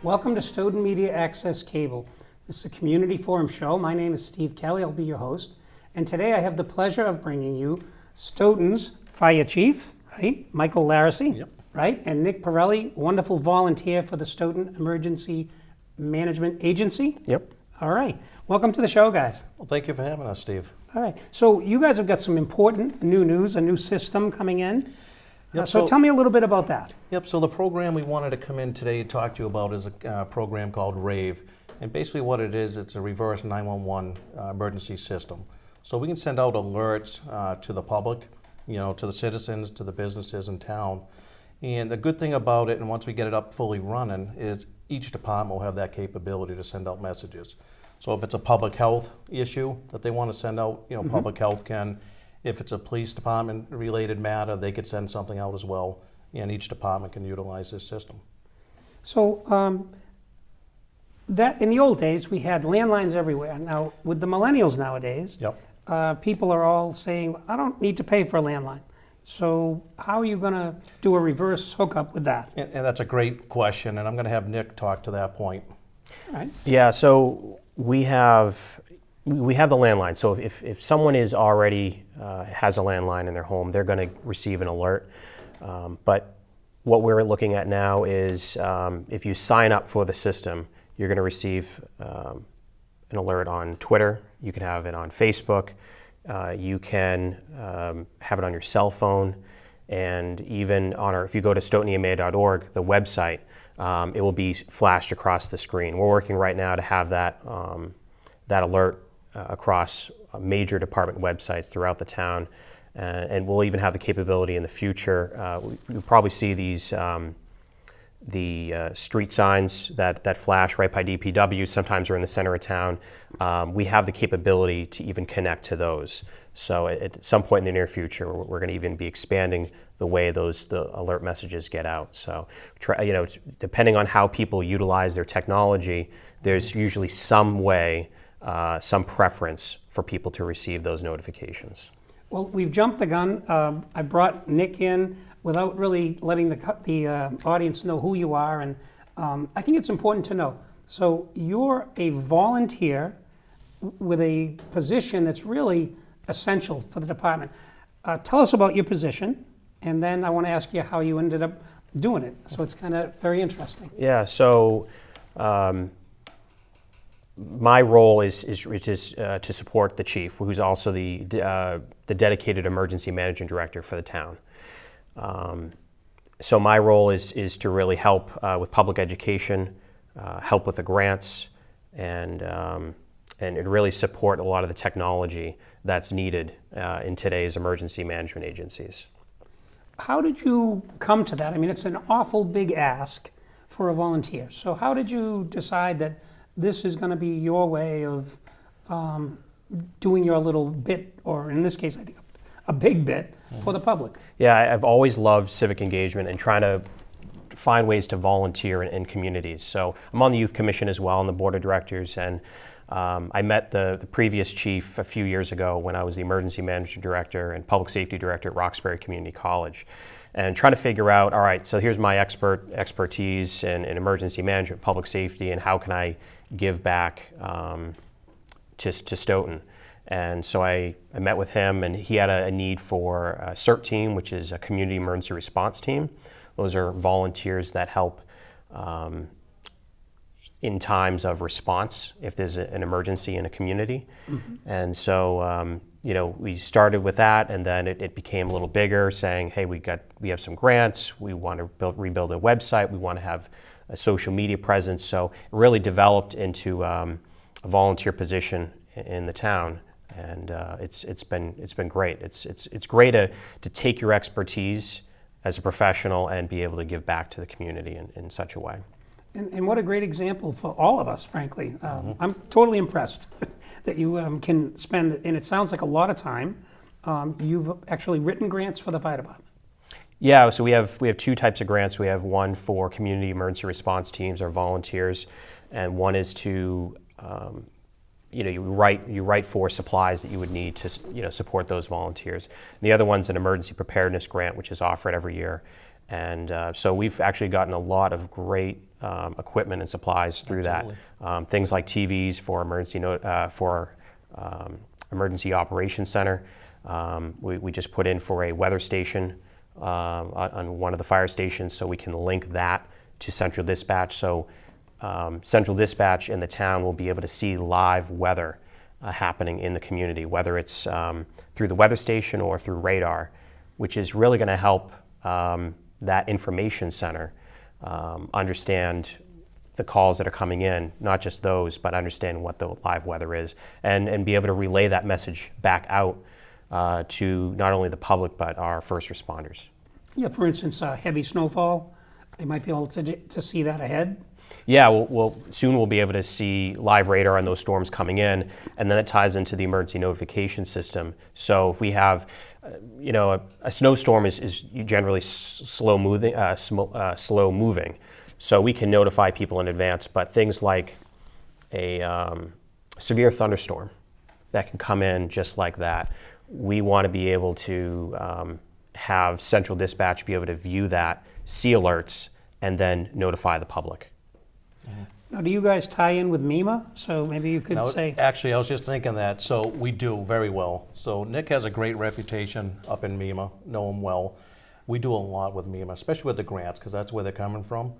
Welcome to Stoughton Media Access Cable. This is a community forum show. My name is Steve Kelley. I'll be your host. And today I have the pleasure of bringing you Stoughton's Fire Chief, right? Michael Laracy, Yep. right? And Nick Pirelli, wonderful volunteer for the Stoughton Emergency Management Agency. Yep. All right. Welcome to the show, guys. Well, thank you for having us, Steve. All right. So you guys have got some important new news, a new system coming in. Yep, So tell me a little bit about that. Yep, so the program we wanted to come in today to talk to you about is a program called RAVE. And basically what it is, it's a reverse 911 emergency system. So we can send out alerts to the public, to the citizens, to the businesses in town. And the good thing about it, and once we get it up fully running, is each department will have that capability to send out messages. So if it's a public health issue that they want to send out, public health can. If it's a police department related matter, they could send something out as well, and each department can utilize this system. So that in the old days, we had landlines everywhere. Now, with the millennials nowadays, people are all saying, I don't need to pay for a landline. So how are you going to do a reverse hookup with that? And that's a great question, and I'm going to have Nick talk to that point. All right. Yeah, so we have the landline. So if someone is already has a landline in their home, they're going to receive an alert. But what we're looking at now is if you sign up for the system, you're going to receive an alert on Twitter. You can have it on Facebook. You can have it on your cell phone, and even on if you go to stoughtonema.org, the website, it will be flashed across the screen. We're working right now to have that alert across major department websites throughout the town, and we'll even have the capability in the future. You'll probably see these the street signs that flash right by DPW. Sometimes are in the center of town. We have the capability to even connect to those. So at some point in the near future, we're going to even be expanding the way the alert messages get out. So, depending on how people utilize their technology, there's usually some way, some preference for people to receive those notifications. Well, we've jumped the gun. I brought Nick in without really letting the audience know who you are, and I think it's important to know. So you're a volunteer with a position that's really essential for the department. Tell us about your position, and then I want to ask you how you ended up doing it. So it's kind of very interesting. Yeah, so my role is to support the chief, who's also the dedicated emergency management director for the town. So my role is to really help with public education, help with the grants, and really support a lot of the technology that's needed in today's emergency management agencies. How did you come to that? I mean, it's an awful big ask for a volunteer. So how did you decide that this is going to be your way of doing your little bit, or in this case, I think a big bit for the public? Yeah, I've always loved civic engagement and trying to find ways to volunteer in communities. So I'm on the Youth Commission as well, on the board of directors, and I met the previous chief a few years ago when I was the emergency management director and public safety director at Roxbury Community College, and trying to figure out, all right, so here's my expertise in emergency management, public safety, and how can I give back to Stoughton. And so I met with him, and he had a need for a CERT team, which is a community emergency response team. Those are volunteers that help in times of response if there's an emergency in a community. Mm-hmm. And so we started with that, and then it became a little bigger, saying, hey, we have some grants, we want to rebuild a website, we want to have a social media presence. So it really developed into a volunteer position in the town, and it's been great. It's great to take your expertise as a professional and be able to give back to the community in such a way. And what a great example for all of us, frankly. I'm totally impressed that you can spend, and it sounds like a lot of time. You've actually written grants for the fire department. Yeah, so we have two types of grants. We have one for community emergency response teams or volunteers, and one is to you write for supplies that you would need to support those volunteers. And the other one's an emergency preparedness grant, which is offered every year. And so we've actually gotten a lot of great equipment and supplies through that. Things like TVs for emergency operations center. We just put in for a weather station on one of the fire stations, so we can link that to central dispatch. So central dispatch in the town will be able to see live weather happening in the community, whether it's through the weather station or through radar, which is really going to help that information center understand the calls that are coming in, not just those, but understand what the live weather is, and be able to relay that message back out to not only the public, but our first responders. Yeah, for instance, heavy snowfall, they might be able to see that ahead. Yeah, soon we'll be able to see live radar on those storms coming in, and then it ties into the emergency notification system. So if we have, a snowstorm is generally slow moving, so we can notify people in advance. But things like a severe thunderstorm that can come in just like that, we want to be able to have central dispatch be able to view that, see alerts, and then notify the public. Now, do you guys tie in with MEMA? So maybe you could say... Actually, I was just thinking that. So we do very well. So Nick has a great reputation up in MEMA, know him well. We do a lot with MEMA, especially with the grants, because that's where they're coming from.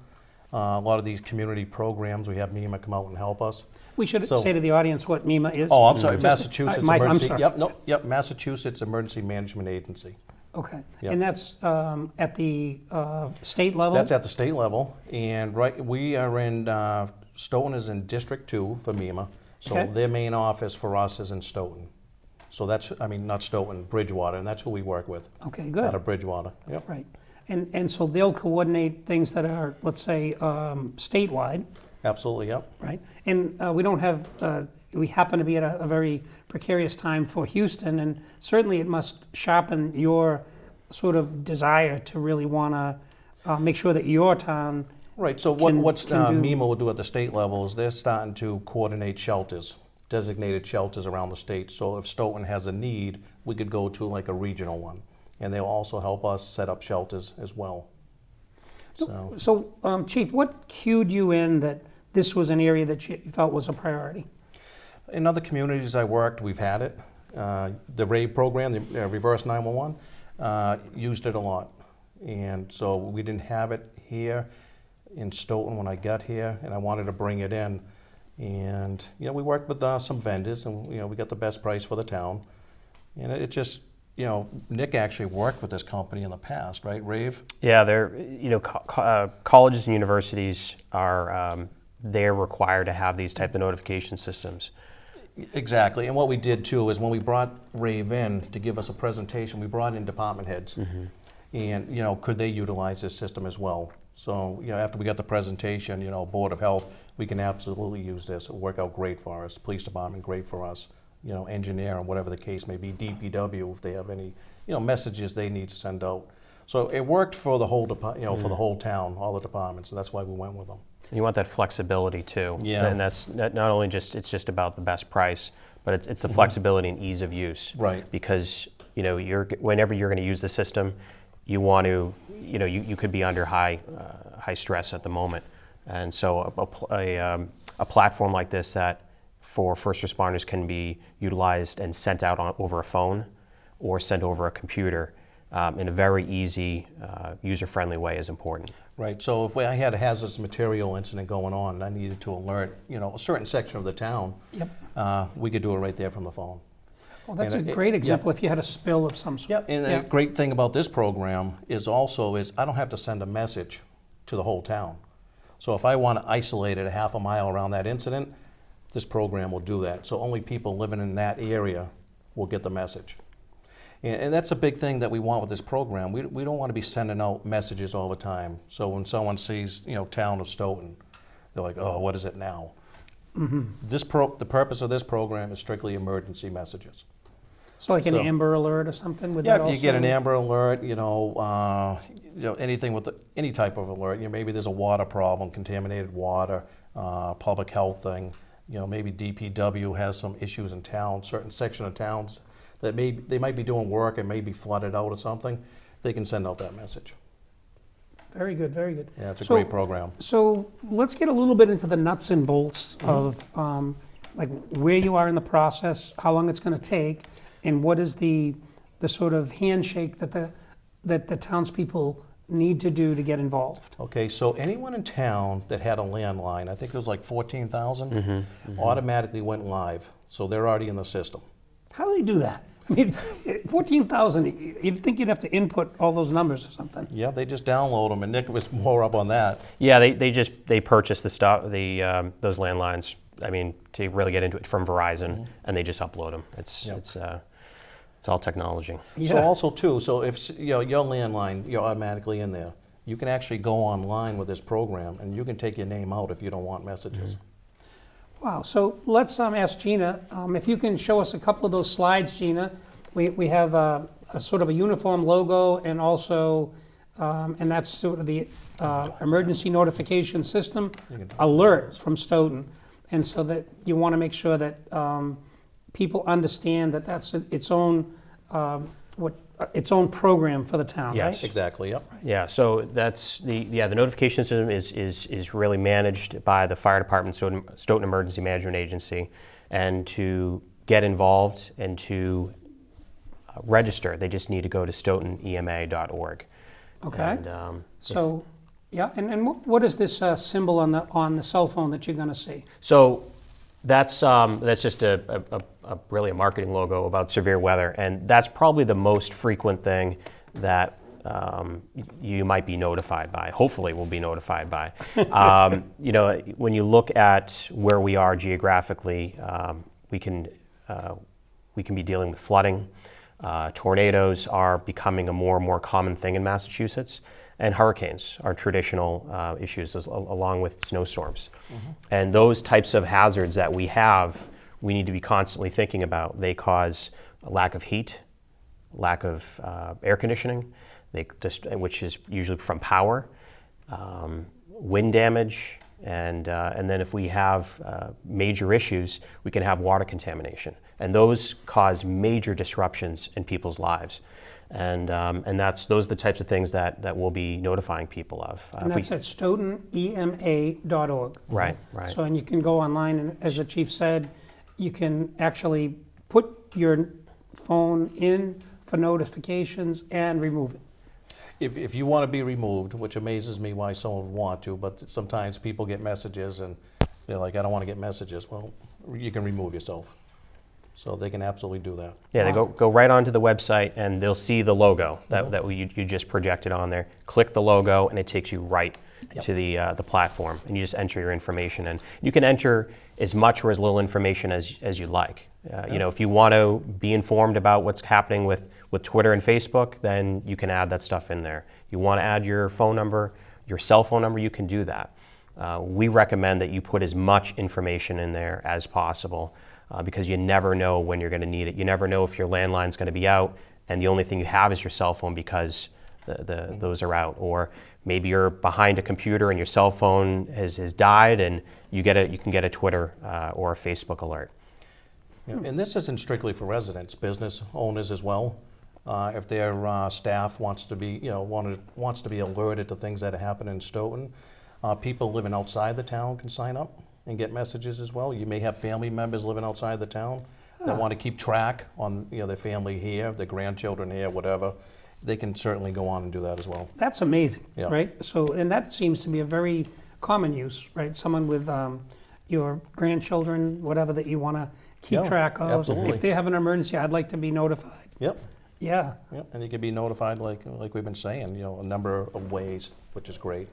A lot of these community programs, we have MEMA come out and help us. We should say to the audience what MEMA is. Oh, I'm sorry, Massachusetts Emergency. I'm sorry. Yep, Massachusetts Emergency Management Agency. Okay, Yep. and that's at the state level? That's at the state level, and we are in, Stoughton is in District 2 for MEMA, so Okay. their main office for us is in Stoughton. So that's, not Stoughton, Bridgewater, and that's who we work with. Okay, Out good. of Bridgewater, yep. Right. And so they'll coordinate things that are, let's say, statewide, Absolutely, yep. right? And we don't have, we happen to be at a very precarious time for Houston, and certainly it must sharpen your sort of desire to really want to make sure that your town... Right, so can what's do- MEMA will do at the state level is they're starting to coordinate shelters, designated shelters around the state. So if Stoughton has a need, we could go to like a regional one. And they'll also help us set up shelters as well. So, Chief, what cued you in that this was an area that you felt was a priority? In other communities I worked, we've had it. The RAVE program, the Reverse 911, used it a lot. And so we didn't have it here in Stoughton when I got here, and I wanted to bring it in. And, we worked with some vendors, and, we got the best price for the town. And it just, Nick actually worked with this company in the past, right, RAVE? Yeah, colleges and universities are they're required to have these type of notification systems. Exactly, and what we did too is when we brought RAVE in to give us a presentation, we brought in department heads. And, could they utilize this system as well? So, after we got the presentation, Board of Health, we can absolutely use this. It'll work out great for us. Police Department, great for us. Engineer, and whatever the case may be, DPW, if they have any, messages they need to send out. So it worked for the whole, for the whole town, all the departments, and that's why we went with them. You want that flexibility too. Yeah. And that's not only it's just about the best price, but it's the flexibility and ease of use. Right. Because, whenever you're going to use the system, you want to, you could be under high stress at the moment. And so a platform like this that for first responders can be utilized and sent out over a phone or sent over a computer in a very easy, user-friendly way is important. Right, so if I had a hazardous material incident going on and I needed to alert, a certain section of the town, Yep. We could do it right there from the phone. Well, that's And a great example if you had a spill of some sort. Yeah, and the great thing about this program is I don't have to send a message to the whole town. So if I want to isolate it a half a mile around that incident, this program will do that. So only people living in that area will get the message. And that's a big thing that we want with this program. We don't want to be sending out messages all the time. So when someone sees, town of Stoughton, they're like, oh, what is it now? The purpose of this program is strictly emergency messages. So like an So- Amber Alert or something with that Yeah, also? you get an Amber Alert, anything with any type of alert. Maybe there's a water problem, contaminated water, public health thing. Maybe DPW has some issues in town, certain section of towns that they might be doing work and may be flooded out or something. They can send out that message. Very good, very good. Yeah, it's a So- great program. So let's get a little bit into the nuts and bolts of like where you are in the process, how long it's going to take, and what is the sort of handshake that the townspeople need to do to get involved. Okay, so anyone in town that had a landline, I think it was like 14,000, automatically went live. So they're already in the system. How do they do that? I mean, 14,000, you'd think you'd have to input all those numbers or something. Yeah, they just download them, and Nick was more up on that. Yeah, they purchased the stuff, those landlines. I mean, to really get into it from Verizon, and they just upload them. It's all technology. Yeah. So also too, so if your landline, you're automatically in there. You can actually go online with this program, and you can take your name out if you don't want messages. Wow, so let's ask Gina, if you can show us a couple of those slides, Gina. We have a sort of a uniform logo, and also, and that's sort of the emergency notification system alert from Stoughton. And so that you want to make sure that people understand that that's its own its own program for the town, Yes. right? Exactly, yep. Yeah, so that's the notification system is really managed by the Fire Department, Stoughton Emergency Management Agency, and to get involved and to register, they just need to go to stoughtonema.org. Okay. And, So, yeah, and what is this symbol on the cell phone that you're going to see? So that's just a really a marketing logo about severe weather, and that's probably the most frequent thing that you might be notified by. Hopefully, we'll be notified by. You know, when you look at where we are geographically, we can be dealing with flooding. Tornadoes are becoming a more and more common thing in Massachusetts. And hurricanes are traditional issues along with snowstorms. And those types of hazards that we have, we need to be constantly thinking about. They cause a lack of heat, lack of air conditioning, which is usually from power, wind damage, and then if we have major issues, we can have water contamination. And those cause major disruptions in people's lives. And those are the types of things that we'll be notifying people of. And that's at stoughtonema.org. Right, right. So, and you can go online, and as the chief said, you can actually put your phone in for notifications and remove it. If you want to be removed, which amazes me why someone would want to, but sometimes people get messages and they're like, I don't want to get messages. Well, you can remove yourself. So they can absolutely do that. Yeah, they go right onto the website and they'll see the logo that you just projected on there. Click the logo and it takes you right to the platform, and you just enter your information, and you can enter as much or as little information as you like. You know, if you want to be informed about what's happening with Twitter and Facebook, then you can add that stuff in there. You want to add your phone number, your cell phone number, you can do that. We recommend that you put as much information in there as possible. Because you never know when you're going to need it. You never know if your landline's going to be out and the only thing you have is your cell phone because those are out. Or maybe you're behind a computer and your cell phone has died, and you can get a Twitter or a Facebook alert. Yeah, and this isn't strictly for residents, business owners as well. If their staff wants to be alerted to things that happen in Stoughton, people living outside the town can sign up and get messages as well. You may have family members living outside the town that want to keep track on their family here, their grandchildren here, whatever. They can certainly go on and do that as well. That's amazing, Yeah. right? So, and that seems to be a very common use, right? Someone with your grandchildren, whatever, that you want to keep track of. Absolutely. If they have an emergency, I'd like to be notified. Yep. Yeah. Yep. And you can be notified, like we've been saying, a number of ways, which is great.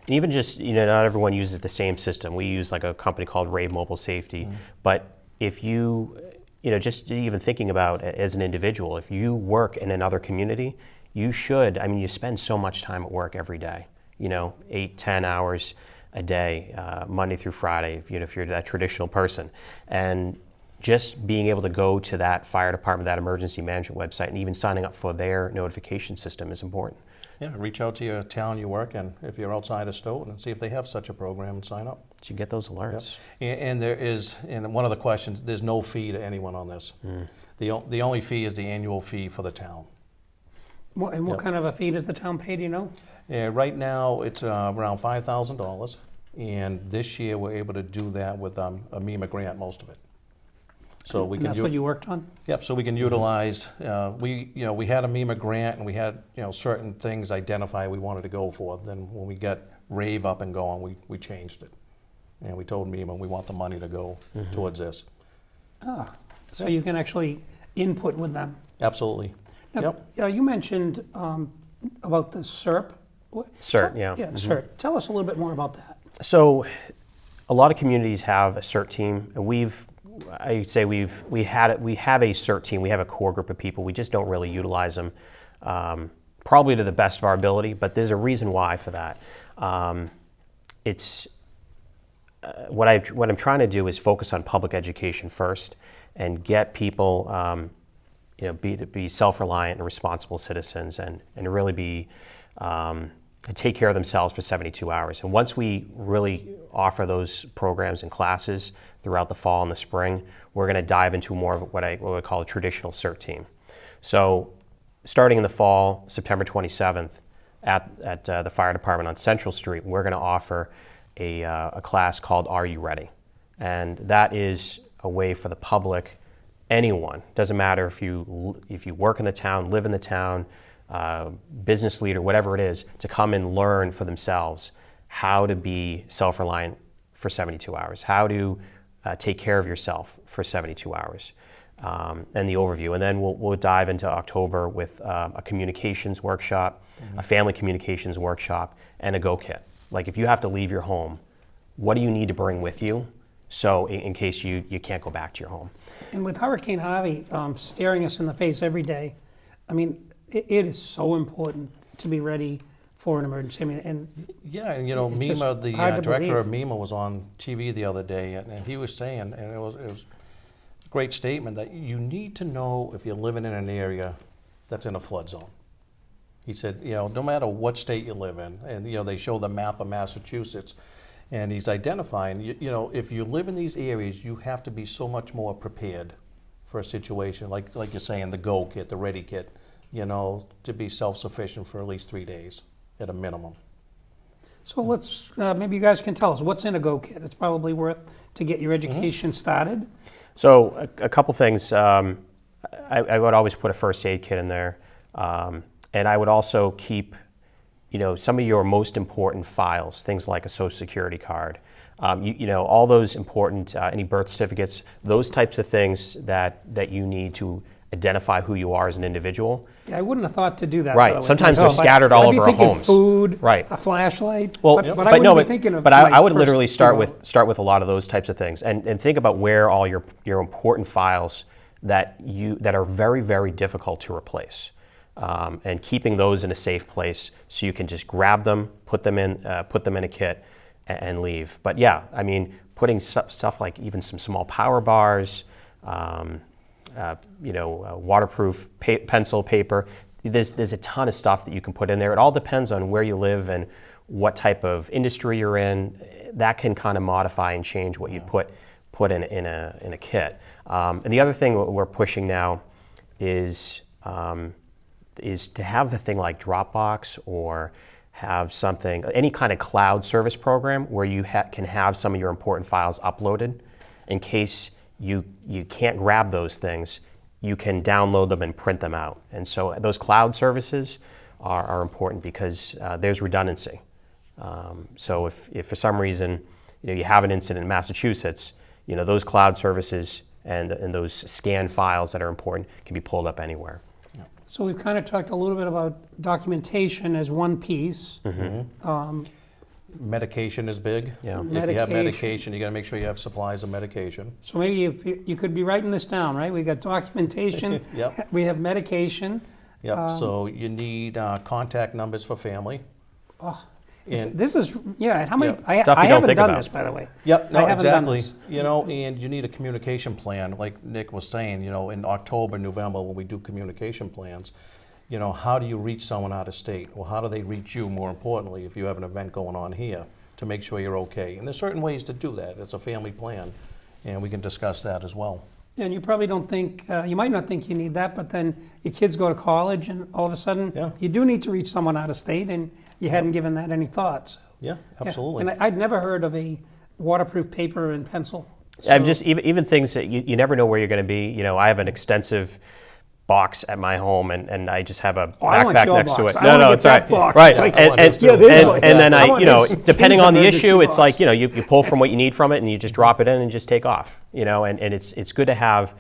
And even just, not everyone uses the same system. We use like a company called Rave Mobile Safety. But if just even thinking about as an individual, if you work in another community, you spend so much time at work every day, 8-10 hours a day, Monday through Friday, if you're that traditional person. And just being able to go to that fire department, that emergency management website, and even signing up for their notification system is important. Yeah, reach out to your town you work in, if you're outside of Stoughton, and see if they have such a program and sign up. So you get those alerts. Yep. And there is, and one of the questions, there's no fee to anyone on this. The only fee is the annual fee for the town. And what kind of a fee does the town pay, do you know? Yeah, right now, it's around $5,000, and this year, we're able to do that with a MEMA grant, most of it. So we And can that's what you worked on? Yep, so we can utilize, we had a MEMA grant, and we had, certain things identified we wanted to go for. Then when we got RAVE up and going, we changed it. And we told MEMA we want the money to go towards this. So you can actually input with them? Absolutely. Now, Yep. you mentioned about the SERP. CERT, yeah. Yeah, CERT. Tell us a little bit more about that. So a lot of communities have a CERT team, and we have a CERT team. We have a core group of people. We just don't really utilize them, probably to the best of our ability. But there's a reason why for that. What I'm trying to do is focus on public education first, and get people, be self-reliant and responsible citizens, and really be take care of themselves for 72 hours. And once we really offer those programs and classes throughout the fall and the spring, we're going to dive into more of what I call a traditional CERT team. So starting in the fall, September 27th, at the fire department on Central Street, we're going to offer a class called Are You Ready? And that is a way for the public, anyone, doesn't matter if you work in the town, live in the town, business leader, whatever it is, to come and learn for themselves how to be self-reliant for 72 hours, how to take care of yourself for 72 hours, and the overview. And then we'll dive into October with a communications workshop, a family communications workshop, and a Go Kit. Like, if you have to leave your home, what do you need to bring with you, so in case you can't go back to your home? And with Hurricane Harvey staring us in the face every day, I mean, it is so important to be ready for an emergency. I mean, and Yeah, and it's just MEMA, the hard to director of believe. MEMA was on TV the other day, and he was saying, and it was a great statement, that you need to know if you're living in an area that's in a flood zone. He said, no matter what state you live in, and they show the map of Massachusetts, and he's identifying, if you live in these areas, you have to be so much more prepared for a situation, like you're saying, the Go Kit, the Ready Kit, to be self-sufficient for at least 3 days at a minimum. So let's, maybe you guys can tell us, what's in a Go Kit? It's probably worth to get your education started. So a couple things. I would always put a first aid kit in there, and I would also keep, some of your most important files, things like a Social Security card, all those important, any birth certificates, those types of things that you need to identify who you are as an individual. Yeah, I wouldn't have thought to do that. Right. By the way, Sometimes they're myself. scattered all I'd be over our thinking homes. Food, Right. a flashlight. Well, but I wouldn't be thinking of. But I would first literally start thing. with a lot of those types of things, and think about where all your important files that are very, very difficult to replace, and keeping those in a safe place so you can just grab them, put them in a kit, and leave. But yeah, I mean, putting stuff like even some small power bars, waterproof pencil, paper. There's a ton of stuff that you can put in there. It all depends on where you live and what type of industry you're in. That can kind of modify and change what you put in a kit. And the other thing we're pushing now is to have the thing like Dropbox, or have something, any kind of cloud service program where you can have some of your important files uploaded. In case you can't grab those things, you can download them and print them out. And so those cloud services are important because there's redundancy. So if for some reason you have an incident in Massachusetts, those cloud services and those scanned files that are important can be pulled up anywhere. So we've kind of talked a little bit about documentation as one piece. Medication is big. Yeah. If you have medication, you got to make sure you have supplies of medication. So maybe if you could be writing this down, right? We got documentation. Yep. We have medication. Yep. So you need contact numbers for family. This is, how many? Yep. I Stuff you don't haven't think done about. this, by the way. Yep, no, I haven't done exactly. this. And you need a communication plan, like Nick was saying, in October, November, when we do communication plans, how do you reach someone out of state? Or how do they reach you, more importantly, if you have an event going on here, to make sure you're okay? And there's certain ways to do that. It's a family plan, and we can discuss that as well. And you probably don't think, you might not think you need that, but then your kids go to college and all of a sudden Yeah. you do need to reach someone out of state and you hadn't given that any thought. So, Yeah, absolutely. And I'd never heard of a waterproof paper and pencil. I'm just even things that you never know where you're going to be. You know, I have an extensive box at my home, and I just have a I want backpack your next box. to it. I wanna No, get it's that right. box. Right, It's like, I want this too. and boy. then I I, want you know, his depending on the emergency issue, it's box. like, you know, you pull from what you need from it, and you just drop it in and just take off. You know, and it's good to have.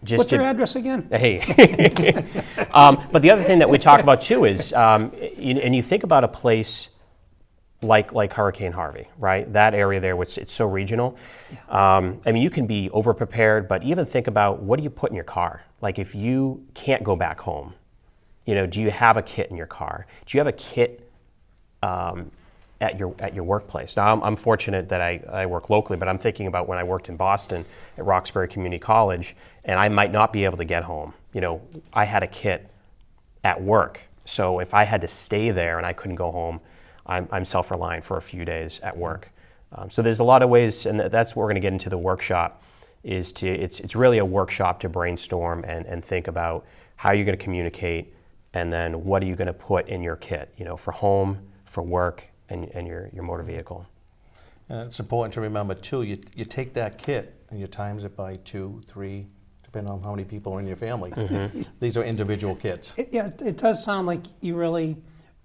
Just What's your address again? Hey. But the other thing that we talk about too is, and you think about a place like Hurricane Harvey, right? That area there, which it's so regional. I mean, you can be over-prepared, but even think about, what do you put in your car? Like, if you can't go back home, you know, do you have a kit in your car? Do you have a kit at your workplace? Now, I'm fortunate that I work locally, but I'm thinking about when I worked in Boston at Roxbury Community College, and I might not be able to get home. You know, I had a kit at work, so if I had to stay there and I couldn't go home, I'm self-reliant for a few days at work. So there's a lot of ways, and that's what we're going to get into the workshop. It's really a workshop to brainstorm and think about how you're going to communicate, and then what are you going to put in your kit, you know, for home, for work, and your motor vehicle. And it's important to remember too, you take that kit and you times it by 2, 3, depending on how many people are in your family. These are individual kits. It does sound like you really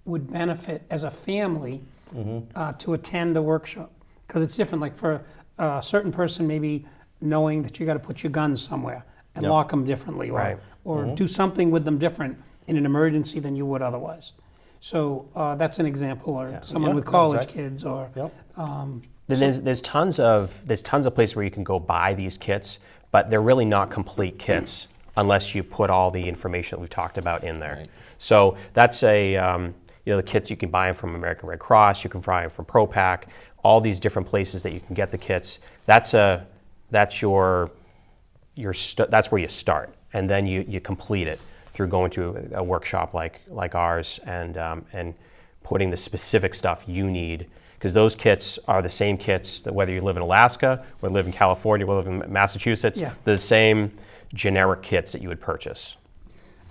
would benefit as a family to attend a workshop, because it's different. Like for a certain person, maybe knowing that you got to put your guns somewhere and Yep. lock them differently, or do something with them different in an emergency than you would otherwise. So that's an example, or someone Yeah, with college exactly. kids, or Yep. There's tons of places where you can go buy these kits, but they're really not complete kits unless you put all the information that we've talked about in there. Right. So that's you know, the kits, you can buy them from American Red Cross, you can buy them from ProPack, all these different places that you can get the kits. That's where you start, and then you complete it through going to a workshop like ours and putting the specific stuff you need, because those kits are the same kits that whether you live in Alaska, or live in California, or live in Massachusetts, they're the same generic kits that you would purchase.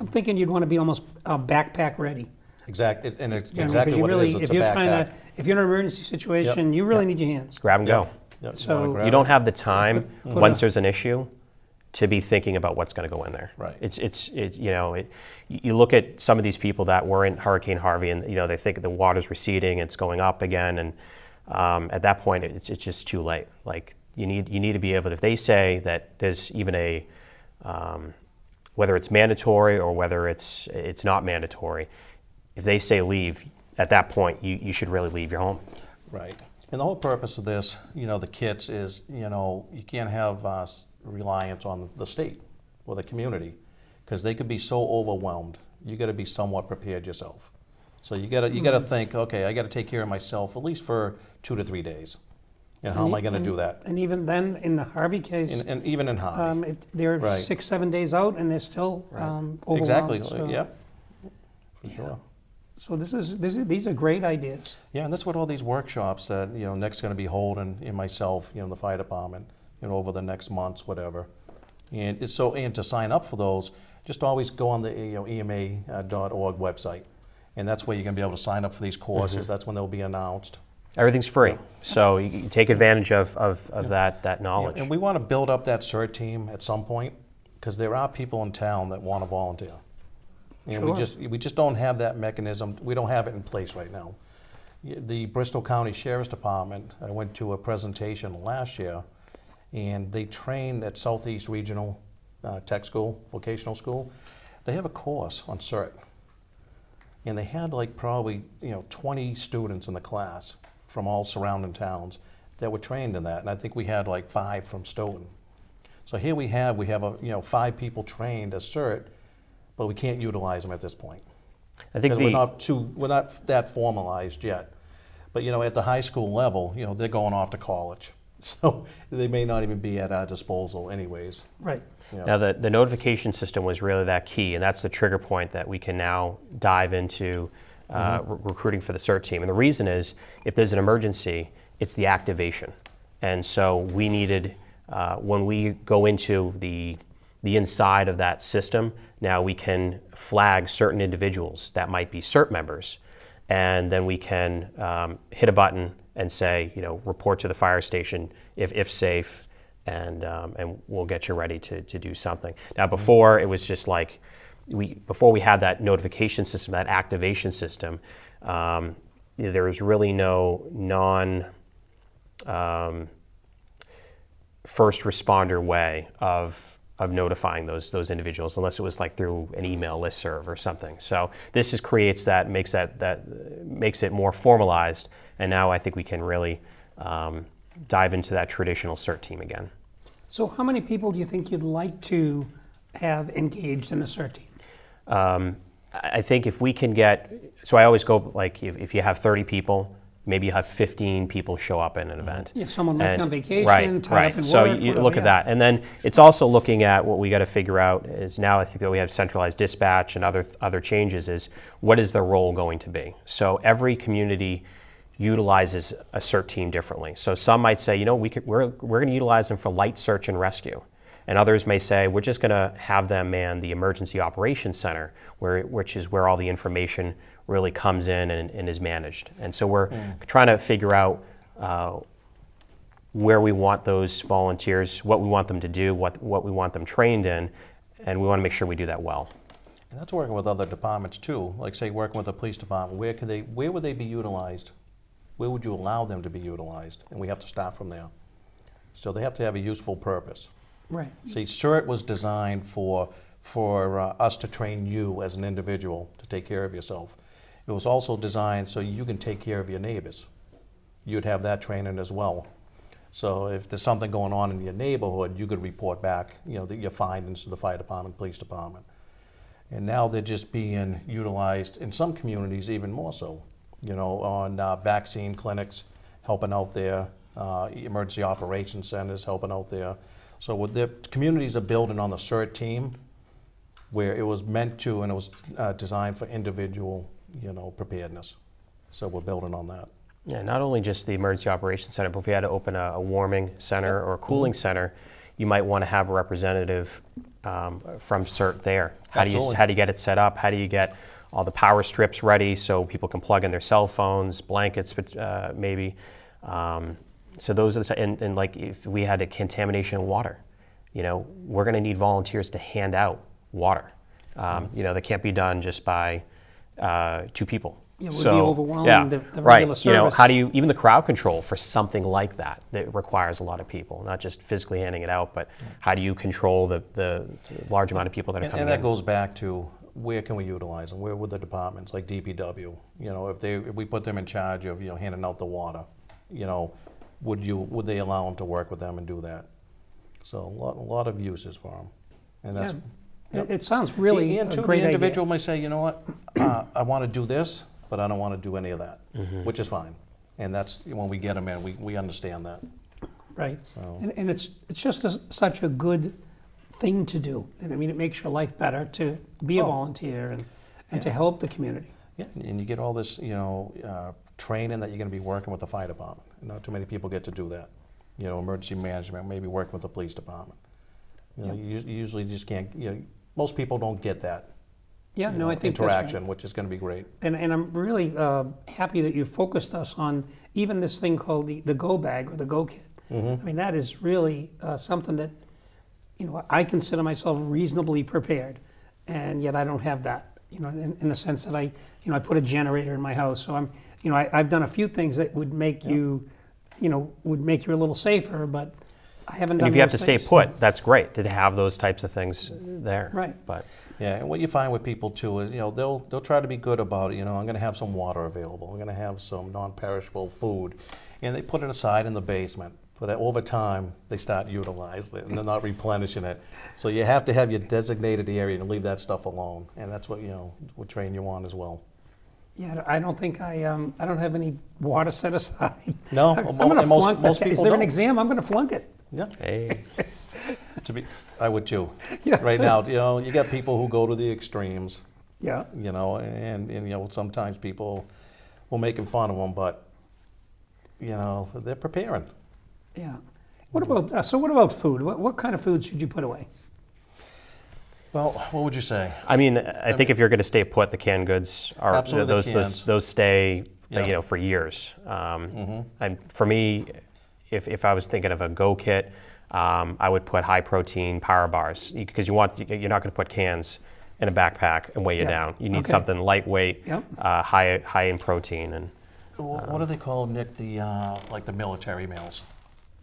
I'm thinking you'd want to be almost backpack ready. Exactly, and it's You know, exactly because what it is. It's if a you're backpack. if you're in an emergency situation, you really need your hands. Grab and go. Yep, So- wanna grab You it. don't have the time Put once a- there's an issue to be thinking about what's going to go in there. Right. You look at some of these people that were in Hurricane Harvey, and you know, they think the water's receding, it's going up again, and at that point it's just too late. Like you need to be able to, if they say that there's even a whether it's mandatory or whether it's not mandatory, if they say leave, at that point you should really leave your home. Right. And the whole purpose of this, you know, the kits is, you know, you can't have reliance on the state or the community, because they could be so overwhelmed. You got to be somewhat prepared yourself. So you got to think, okay, I got to take care of myself at least for 2 to 3 days. And how am I going to do that? And even then, in the Harvey case, And even in Harvey. they're Right. 6-7 days out, and they're still overwhelmed. Exactly. So, Yep. For sure. So these are great ideas. Yeah, and that's what all these workshops that, you know, Nick's going to be holding, and myself, you know, the fire department, you know, over the next months, whatever. And it's and to sign up for those, just always go on the EMA.org website, and that's where you're going to be able to sign up for these courses. That's when they'll be announced. Everything's free, so you can take advantage of that knowledge. And we want to build up that CERT team at some point, because there are people in town that want to volunteer. And Sure. we just don't have that mechanism. We don't have it in place right now. The Bristol County Sheriff's Department, I went to a presentation last year, and they train at Southeast Regional Tech School, Vocational School. They have a course on CERT. And they had like probably, you know, 20 students in the class from all surrounding towns that were trained in that. And I think we had like 5 from Stoughton. So here we have 5 people trained as CERT, but we can't utilize them at this point. I think Because we're not that formalized yet. But you know, at the high school level, you know, they're going off to college. So they may not even be at our disposal anyways. Right. You know. Now, the notification system was really that key, and that's the trigger point that we can now dive into recruiting for the CERT team. And the reason is, if there's an emergency, it's the activation. And so we needed When we go into the inside of that system, now we can flag certain individuals that might be CERT members, and then we can hit a button and say, report to the fire station if safe, and we'll get you ready to do something. Now, before it was just like, before we had that notification system, that activation system, there was really no first responder way of notifying those individuals, unless it was like through an email listserv or something. So this just creates that, makes it more formalized, and now I think we can really dive into that traditional CERT team again. So how many people do you think you'd like to have engaged in the CERT team? I think if we can get, so I always go like, if you have 30 people, maybe you have 15 people show up in an event. Yeah, someone might be on vacation, right, tied up in so work. you whatever, look at that. And then it's also looking at what we got to figure out is, now I think that we have centralized dispatch and other changes, is what is their role going to be? So every community utilizes a CERT team differently. So some might say, we're going to utilize them for light search and rescue. And others may say, we're just going to have them man the emergency operations center, which is where all the information really comes in and is managed. And so we're trying to figure out where we want those volunteers, what we want them to do, what we want them trained in, and we want to make sure we do that well. And that's working with other departments too, like say working with the police department. Where would they be utilized? Where would you allow them to be utilized? And we have to start from there. So they have to have a useful purpose. Right. See, CERT was designed for us to train you as an individual to take care of yourself. It was also designed so you can take care of your neighbors. You'd have that training as well. So if there's something going on in your neighborhood, you could report back, your findings to the fire department, police department. And now they're just being utilized in some communities even more so, on vaccine clinics, helping out there, emergency operations centers helping out there. So what the communities are building on the CERT team, where it was meant to, and it was designed for individual, preparedness. So we're building on that. Yeah, not only just the emergency operations center, but if we had to open a warming center or a cooling center, you might want to have a representative from CERT there. How do you get it set up? How do you get all the power strips ready so people can plug in their cell phones, blankets, maybe. So those are the, and like if we had a contamination of water, we're going to need volunteers to hand out water. That can't be done just by 2 people. It would be overwhelming, the regular service. How do you, even the crowd control for something like that requires a lot of people, not just physically handing it out, but how do you control the large amount of people that are coming in? And that goes back to, where can we utilize them? Where would the departments, like DPW, if we put them in charge of, handing out the water, would they allow them to work with them and do that? So a lot of uses for them. And that's, It sounds really and a too, great the individual idea. may say, you know what, I want to do this, but I don't want to do any of that, which is fine. And that's, when we get them in, we understand that. Right. So. And it's just such a good thing to do. And I mean, it makes your life better to be a volunteer and to help the community. Yeah, and you get all this, training that you're going to be working with the fire department. Not too many people get to do that. Emergency management, maybe working with the police department. You usually just can't, most people don't get that. Yeah, no, I think interaction, that's right. which is going to be great. And I'm really happy that you focused us on even this thing called the Go Bag or the Go Kit. I mean, that is really something that, I consider myself reasonably prepared, and yet I don't have that. In the sense that I put a generator in my house, so I'm, I've done a few things that would make you, would make you a little safer, but I haven't done. And if you have to those stay things. put, that's great to have those types of things there. Right. But Yeah, and what you find with people too is, they'll try to be good about it. I'm going to have some water available. I'm going to have some non-perishable food, and they put it aside in the basement. But over time, they start utilizing it, and they're not replenishing it. So you have to have your designated area and leave that stuff alone, and that's what we'll train you on as well. Yeah, I don't think I don't have any water set aside. No, I'm going to flunk most that. people Is there an don't. exam? I'm going to flunk it. Yeah, hey, I would too. Yeah. Right now, you got people who go to the extremes. Yeah. And sometimes people will make fun of them, but they're preparing. Yeah. What about food? What kind of food should you put away? Well, what would you say? I mean, I think if you're going to stay put, the canned goods are Absolutely, the cans. those stay Yeah. for years. And for me, if I was thinking of a go kit, I would put high protein power bars because you're not going to put cans in a backpack and weigh you Yeah. down. You need Okay. something lightweight, Yep. high in protein, and What do they call, Nick, like the military meals?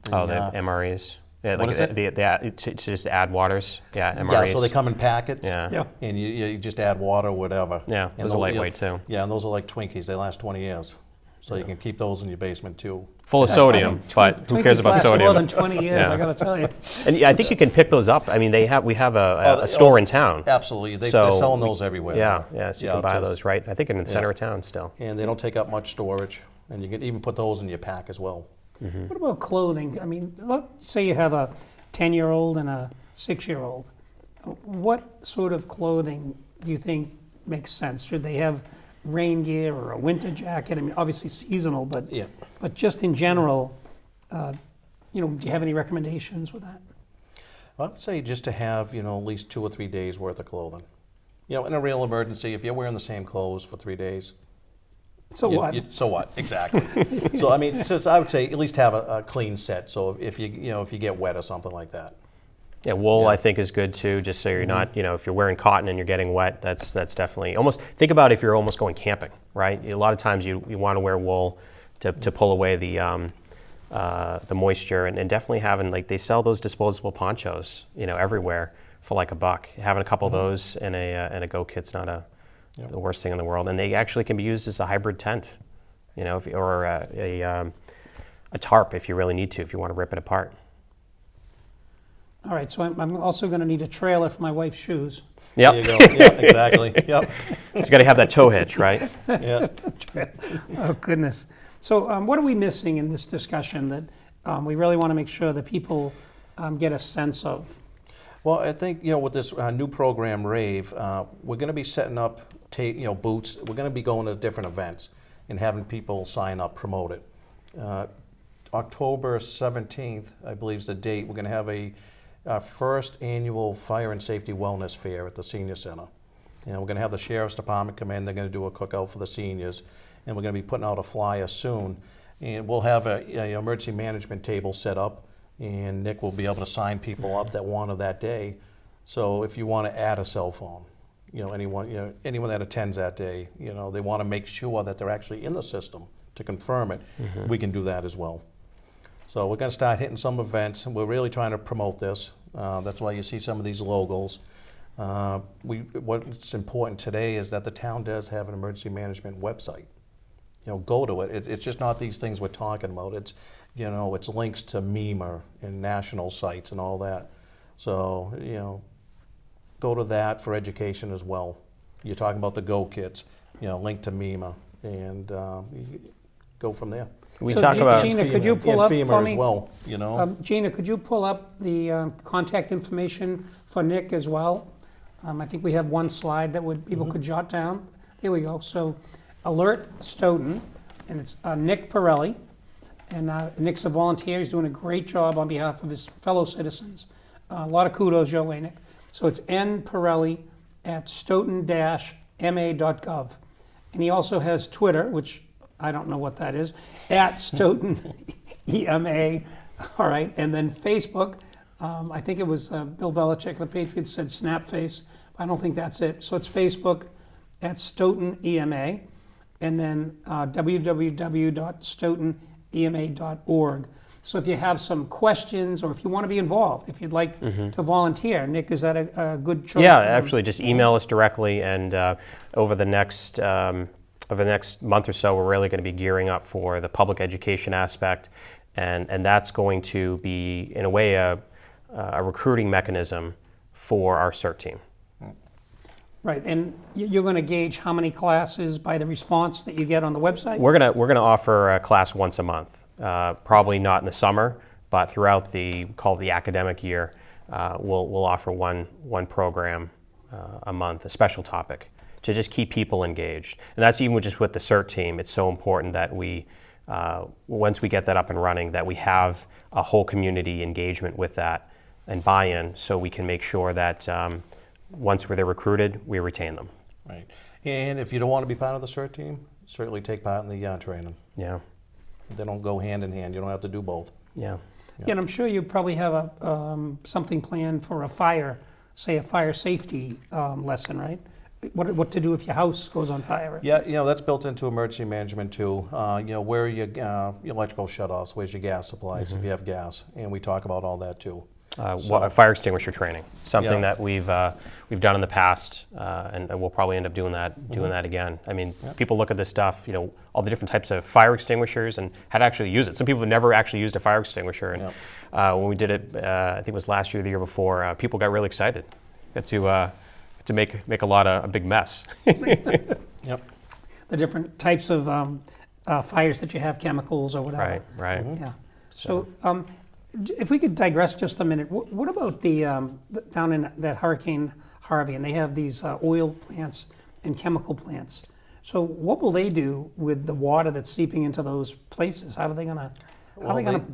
the MREs. Yeah, What like is it? to just add waters. Yeah, MREs. Yeah, so they come in packets. Yeah. Yeah. And you just add water, whatever. Yeah, And those are lightweight too. Yeah, and those are like Twinkies. They last 20 years. So you can keep those in your basement too. Full of sodium, but who cares Twinkies about last sodium? more than 20 years, Yeah. I got to tell you. And yeah, I think you can pick those up. I mean, we have a store in town. Absolutely. They're So selling those everywhere. Yeah, so you can buy just- those, right? I think in the center of town still. And they don't take up much storage. And you can even put those in your pack as well. What about clothing? I mean, let's say you have a 10-year-old and a 6-year-old. What sort of clothing do you think makes sense? Should they have rain gear or a winter jacket? I mean, obviously seasonal, but Yeah. but just in general, do you have any recommendations with that? I would say just to have, at least 2 or 3 days worth of clothing. In a real emergency, if you're wearing the same clothes for 3 days, So what? So what? Exactly. So I mean, so I would say at least have a clean set. So if you get wet or something like that. Yeah, wool Yeah. I think is good too, just so you're not, if you're wearing cotton and you're getting wet, that's definitely, almost, think about if you're almost going camping, right? A lot of times you want to wear wool to pull away the moisture, and definitely having, like, they sell those disposable ponchos, everywhere for like $1. Having a couple of those in a go kit's not the worst thing in the world, and they actually can be used as a hybrid tent, or a tarp if you really need to, if you want to rip it apart. All right, so I'm also going to need a trailer for my wife's shoes. Yep. There you go. Yeah, exactly. Yep. So you got to have that tow hitch, right? Yeah. Oh, goodness. So what are we missing in this discussion that we really want to make sure that people get a sense of? Well, I think, with this new program, Rave, we're going to be setting up, booths. We're going to be going to different events and having people sign up, promote it. October 17th, I believe is the date, we're going to have our first annual Fire and Safety Wellness Fair at the Senior Center. We're going to have the Sheriff's Department come in. They're going to do a cookout for the seniors. And we're going to be putting out a flyer soon. And we'll have a emergency management table set up. And Nick will be able to sign people up that want it that day. So if you want to add a cell phone, anyone that attends that day, they want to make sure that they're actually in the system to confirm it, we can do that as well. So we're going to start hitting some events, and we're really trying to promote this. That's why you see some of these logos. What's important today is that the town does have an emergency management website. Go to it. It's just not these things we're talking about. It's, it's links to MEMA and national sites and all that. So, go to that for education as well. You're talking about the Go Kits, link to MEMA, and go from there. We So talk about Gina, could you pull and up FEMA for as me? well, Gina, could you pull up the contact information for Nick as well? I think we have one slide that people could jot down. There we go. So, Alert Stoughton, and it's Nick Pirelli, and Nick's a volunteer. He's doing a great job on behalf of his fellow citizens. A lot of kudos your way, Nick. So it's npirelli at stoughton-ma.gov, and he also has Twitter, which I don't know what that is, at Stoughton EMA, all right, and then Facebook. I think it was Bill Belichick, the Patriots, said Snapface. I don't think that's it. So it's Facebook at Stoughton EMA, and then www.stoughtonema.org. So if you have some questions, or if you want to be involved, if you'd like to volunteer, Nick, is that a good choice? Yeah, for them? actually, just email us directly, and over the next month or so, we're really going to be gearing up for the public education aspect, and that's going to be, in a way, a recruiting mechanism for our CERT team. Right, and you're going to gauge how many classes by the response that you get on the website? We're gonna offer a class once a month. Probably not in the summer, but throughout the academic year, we'll offer one program a month, a special topic, to just keep people engaged. And that's even just with the CERT team. It's so important that we, once we get that up and running, that we have a whole community engagement with that and buy-in, so we can make sure that once they're recruited, we retain them. Right. And if you don't want to be part of the CERT team, certainly take part in the training. Yeah. They don't go hand in hand. You don't have to do both. Yeah. Yeah, and I'm sure you probably have something planned for a fire, say a fire safety lesson, right? What to do if your house goes on fire? Right? Yeah, that's built into emergency management too. Where are your electrical shutoffs? Where's your gas supplies if you have gas? And we talk about all that too. Fire extinguisher training, something Yeah. that we've done in the past, and we'll probably end up doing that again. I mean, people look at this stuff, all the different types of fire extinguishers and how to actually use it. Some people have never actually used a fire extinguisher, and when we did it, I think it was last year or the year before, people got really excited. Got to make a big mess. Yep. The different types of fires that you have, chemicals or whatever. Right. Yeah. So, if we could digress just a minute, what about the down in that Hurricane Harvey, and they have these oil plants and chemical plants. So what will they do with the water that's seeping into those places? How are they gonna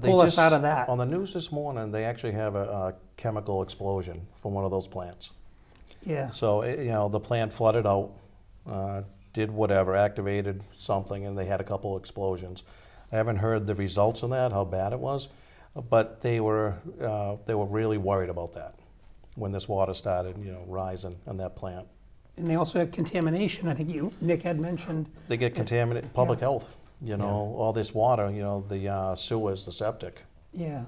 pull us out of that? On the news this morning, they actually have a chemical explosion from one of those plants. Yeah. So the plant flooded out, did whatever, activated something, and they had a couple of explosions. I haven't heard the results of that, how bad it was. But they were really worried about that when this water started, rising in that plant. And they also have contamination. I think Nick had mentioned. They get contaminated, public health. All this water. The sewers, the septic. Yeah.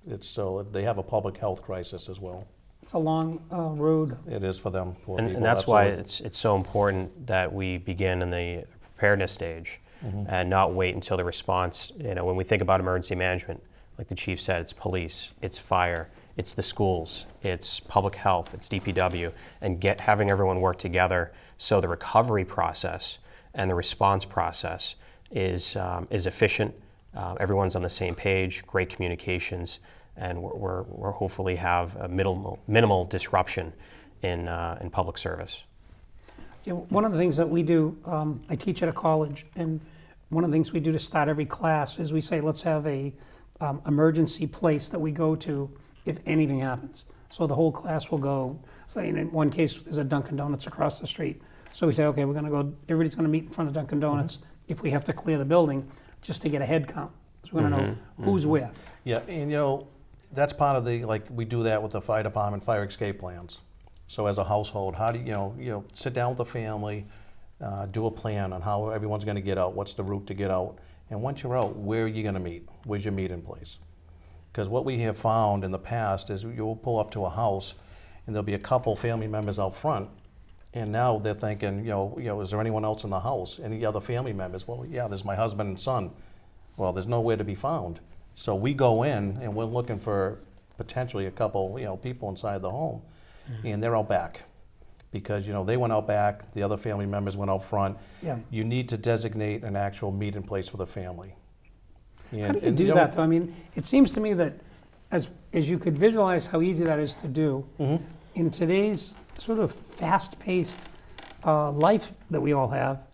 It's so they have a public health crisis as well. It's a long road. It is for them. Poor people, and that's absolutely. why it's so important that we begin in the preparedness stage. And not wait until the response. When we think about emergency management, like the chief said, it's police, it's fire, it's the schools, it's public health, it's DPW, and having everyone work together so the recovery process and the response process is efficient. Everyone's on the same page, great communications, and we're hopefully have a minimal disruption in public service. Yeah, one of the things that we do, I teach at a college, and one of the things we do to start every class is we say, let's have a emergency place that we go to if anything happens. So the whole class will go. So in one case, there's a Dunkin' Donuts across the street. So we say, okay, we're going to go. Everybody's going to meet in front of Dunkin' Donuts if we have to clear the building, just to get a head count. So we're going to know who's where. Yeah, and that's part of we do that with the fire department fire escape plans. So as a household, how do you sit down with the family, do a plan on how everyone's going to get out, what's the route to get out, and once you're out, where are you going to meet? Where's your meeting place? Because what we have found in the past is you'll pull up to a house, and there'll be a couple family members out front, and now they're thinking, is there anyone else in the house? Any other family members? Well, yeah, there's my husband and son. Well, there's nowhere to be found. So we go in, and we're looking for potentially a couple, people inside the home. And they're out back because they went out back, the other family members went out front. Yeah. You need to designate an actual meeting place for the family. How do you do that, though? I mean, it seems to me that as you could visualize how easy that is to do, in today's sort of fast-paced life that we all have,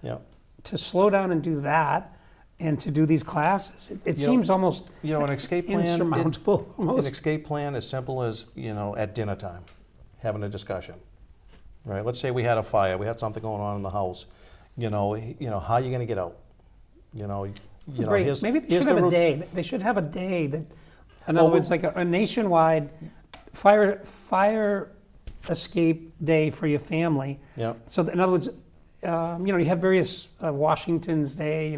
to slow down and do that and to do these classes, it seems almost an escape plan, insurmountable. An escape plan as simple as, at dinner time, having a discussion, right? Let's say we had a fire, we had something going on in the house. How are you going to get out? Great. Maybe they should have a day. They should have a day that, in other words, like a nationwide fire escape day for your family. Yeah. So in other words, you have various Washington's Day,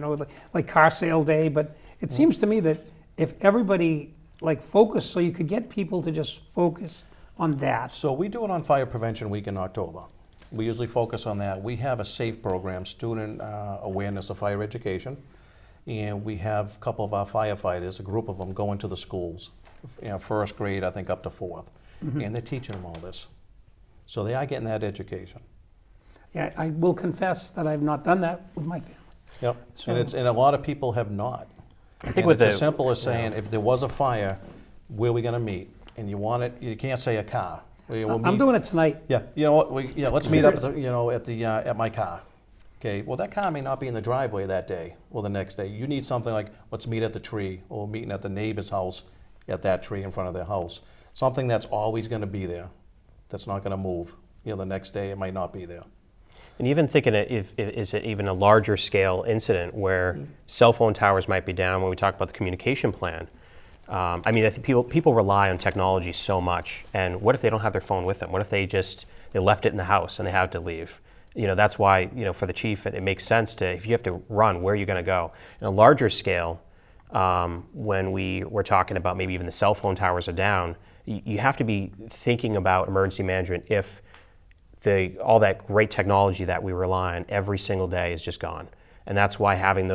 like car sale day, but it seems to me that if everybody focused, so you could get people to just focus on that. So we do it on Fire Prevention Week in October. We usually focus on that. We have a SAFE program, Student Awareness of Fire Education, and we have a couple of our firefighters, a group of them, go into the schools, first grade, I think, up to fourth, and they're teaching them all this. So they are getting that education. Yeah, I will confess that I've not done that with my family. Yep, So- and a lot of people have not. I think with it's as simple as saying, if there was a fire, where are we going to meet? And you can't say a car. I'm doing it tonight. Yeah, you know what? Let's meet up. At my car. Okay, well, that car may not be in the driveway that day or the next day. You need something like, let's meet at the tree, or meeting at the neighbor's house at that tree in front of their house. Something that's always going to be there, that's not going to move. You know, the next day it might not be there. And even thinking if is it even a larger scale incident where cell phone towers might be down when we talk about the communication plan. I mean, I think people rely on technology so much, and what if they don't have their phone with them? What if they left it in the house and they have to leave? You know, that's why, you know, for the chief, it makes sense to, if you have to run, where are you going to go? In a larger scale, when we're talking about maybe even the cell phone towers are down, you have to be thinking about emergency management if all that great technology that we rely on every single day is just gone. And that's why having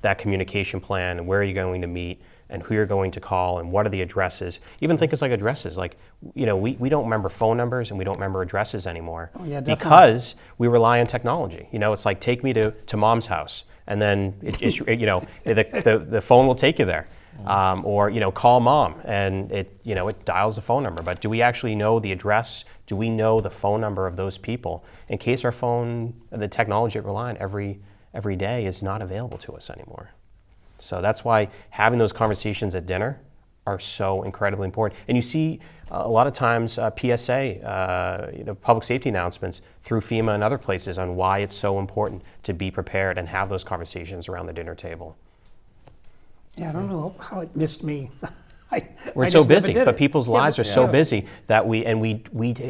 that communication plan, and where are you going to meet, and who you're going to call, and what are the addresses. Even things like addresses, like, you know, we don't remember phone numbers and we don't remember addresses anymore. Oh, yeah, definitely. Because we rely on technology. You know, it's like, take me to mom's house, and then you know, the phone will take you there. Or, you know, call mom, and it dials the phone number. But do we actually know the address? Do we know the phone number of those people in case our phone, the technology we rely on every day, is not available to us anymore? So that's why having those conversations at dinner are so incredibly important. And you see a lot of times PSA, you know, public safety announcements through FEMA and other places on why it's so important to be prepared and have those conversations around the dinner table. Yeah, I don't know how it missed me. We're I so just never busy, did but it. people's lives are so Yeah. busy that we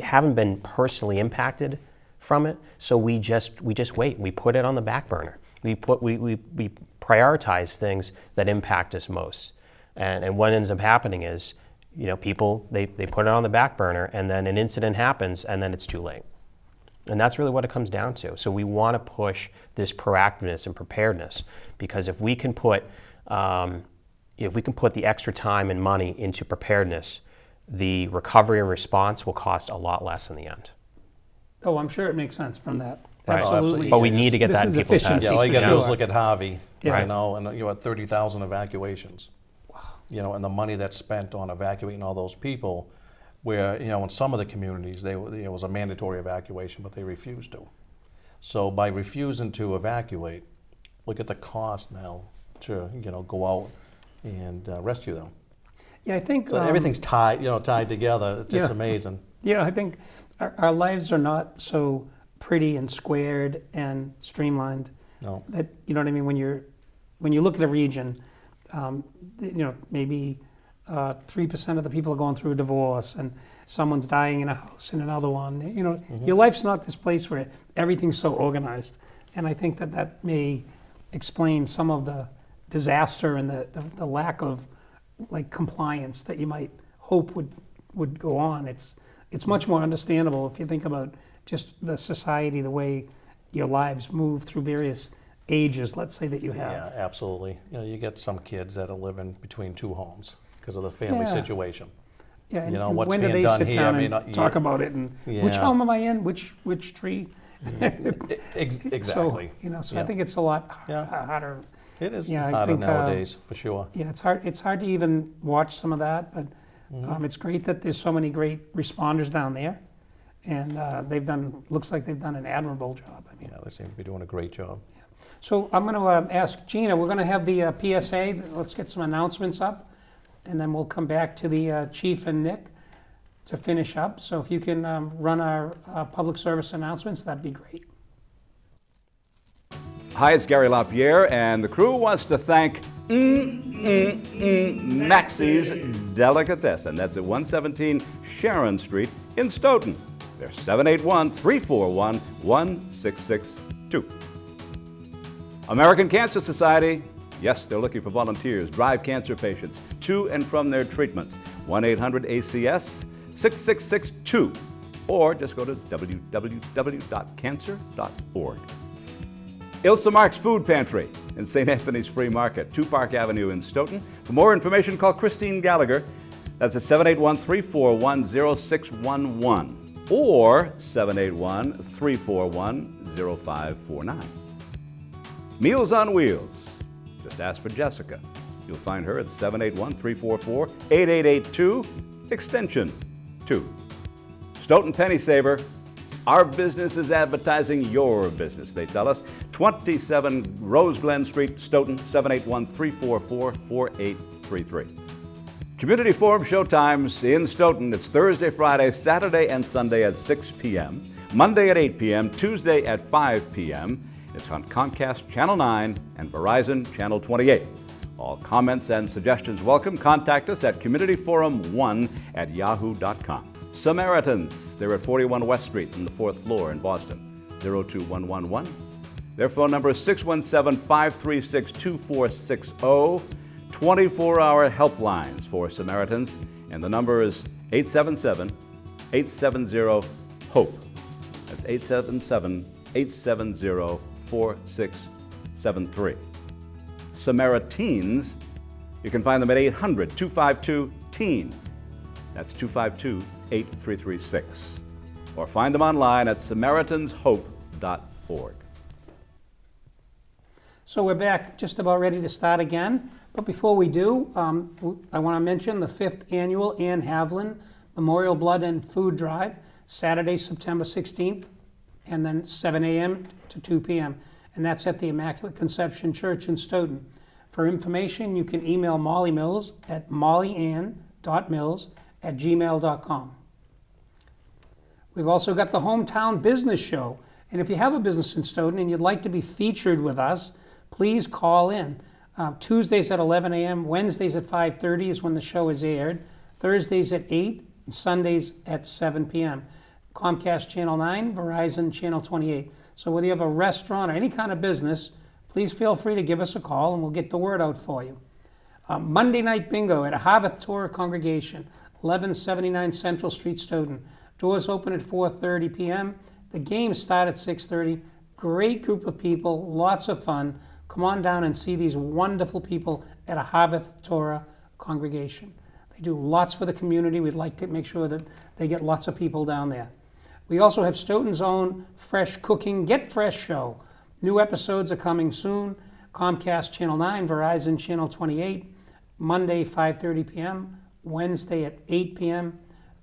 haven't been personally impacted from it. So we just wait. We put it on the back burner. We prioritize things that impact us most. And what ends up happening is, you know, people they put it on the back burner, and then an incident happens, and then it's too late. And that's really what it comes down to. So we want to push this proactiveness and preparedness, because if we can put the extra time and money into preparedness, the recovery and response will cost a lot less in the end. Oh, I'm sure it makes sense from that. Right. Absolutely. But we need to get This that in is people's heads. efficiency. Yeah, all you for got to do is sure. look at Harvey, Yeah. you know, and you're at 30,000 evacuations. You know, and the money that's spent on evacuating all those people, where, you know, in some of the communities, it was a mandatory evacuation, but they refused to. So by refusing to evacuate, look at the cost now to, you know, go out and rescue them. Yeah, I think So everything's tied together. It's just Yeah. amazing. Yeah, I think our lives are not so pretty and squared and streamlined. No. That, you know what I mean, when you look at a region, you know, maybe 3% of the people are going through a divorce, and someone's dying in a house in another one. You know, your life's not this place where everything's so organized. And I think that may explain some of the disaster and the lack of, like, compliance that you might hope would go on. It's much more understandable if you think about just the society, the way your lives move through various ages, let's say, that you have. Yeah, absolutely. You know, you get some kids that are living between two homes because of the family Yeah. situation. Yeah, and, You know, and what's when do being they done sit here down may and not- talk about it, and which Yeah. home am I in, which tree? Exactly. So, you know, so I Yeah. think it's a lot Yeah. harder. It is Yeah, I harder think, nowadays, for sure. Yeah, it's hard to even watch some of that, but it's great that there's so many great responders down there, and looks like they've done an admirable job. I mean, Yeah, they seem to be doing a great job. so I'm going to ask Gina. We're going to have the PSA. Let's get some announcements up, and then we'll come back to the chief and Nick to finish up. So if you can run our public service announcements, that'd be great. Hi, it's Gary LaPierre, and the crew wants to thank Maxie's Delicatessen. That's at 117 Sharon Street in Stoughton. They're 781-341-1662. American Cancer Society, yes, they're looking for volunteers. Drive cancer patients to and from their treatments. 1-800-ACS-6662, or just go to www.cancer.org. Ilsa Mark's Food Pantry in St. Anthony's Free Market, 2 Park Avenue in Stoughton. For more information, call Christine Gallagher. That's at 781-341-0611 or 781-341-0549. Meals on Wheels. Just ask for Jessica. You'll find her at 781-344-8882, extension 2. Stoughton Penny Saver, Our business is advertising your business, they tell us. 27 Rose Glen Street, Stoughton, 781-344-4833. Community Forum showtimes in Stoughton. It's Thursday, Friday, Saturday, and Sunday at 6 p.m., Monday at 8 p.m., Tuesday at 5 p.m. It's on Comcast Channel 9 and Verizon Channel 28. All comments and suggestions welcome. Contact us at communityforum1@yahoo.com. Samaritans, they're at 41 West Street on the 4th floor in Boston, 02111. Their phone number is 617-536-2460. 24-hour helplines for Samaritans, and the number is 877-870-HOPE. That's 877-870-4673. Samaritans, you can find them at 800-252-TEEN. That's 252-8336. Or find them online at SamaritansHope.org. So we're back, just about ready to start again. But before we do, I want to mention the 5th Annual Ann Havlin Memorial Blood and Food Drive, Saturday, September 16th, and then 7 a.m. to 2 p.m. And that's at the Immaculate Conception Church in Stoughton. For information, you can email Molly Mills at mollyann.mills@gmail.com. We've also got the Hometown Business Show. And if you have a business in Stoughton and you'd like to be featured with us, please call in. Tuesdays at 11 a.m., Wednesdays at 5:30 is when the show is aired, Thursdays at 8, and Sundays at 7 p.m. Comcast Channel 9, Verizon Channel 28. So whether you have a restaurant or any kind of business, please feel free to give us a call and we'll get the word out for you. Monday Night Bingo at a Harvest Torah congregation, 1179 Central Street, Stoughton. Doors open at 4:30 p.m. The games start at 6:30. Great group of people, lots of fun. Come on down and see these wonderful people at a Harvest Torah congregation. They do lots for the community. We'd like to make sure that they get lots of people down there. We also have Stoughton's own Fresh Cooking Get Fresh show. New episodes are coming soon. Comcast Channel 9, Verizon Channel 28, Monday 5:30 p.m., Wednesday at 8 p.m.,